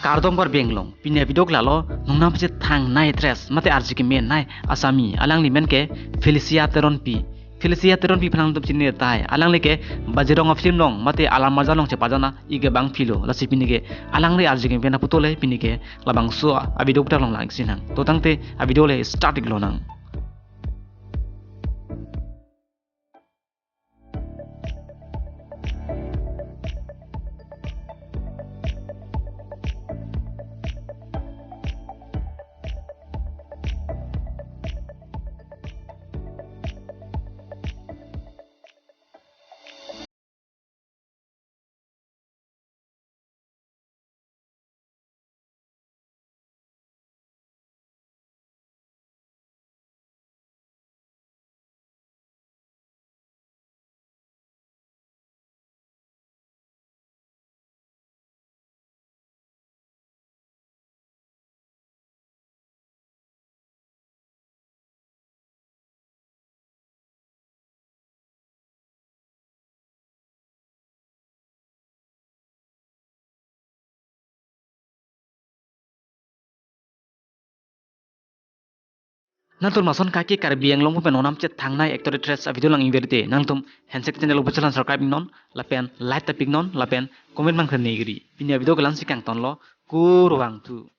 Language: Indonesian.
Kardom par benglong pinya bidok lalo nungnam pese thang nai tres mate arjiki men nai asami alang limen ke Felicia Teron pi phanang tum chini tai alang leke bajirong film nong mate alam marja nong chepajana ige bang philo lasi pinike alang re arjiki pena putole pinike labang su abidok ta long lang sinang to tangte abidole start iglonang. Nang tum mason kaki karbi yang lompo pen onam chet thang nai actor tres a video lang ingverite nang tum handset channel lo bachalan subscribe non lapen like tapik non lapen comment mang khane giri pinya video galan sikang ton lo kur wang tu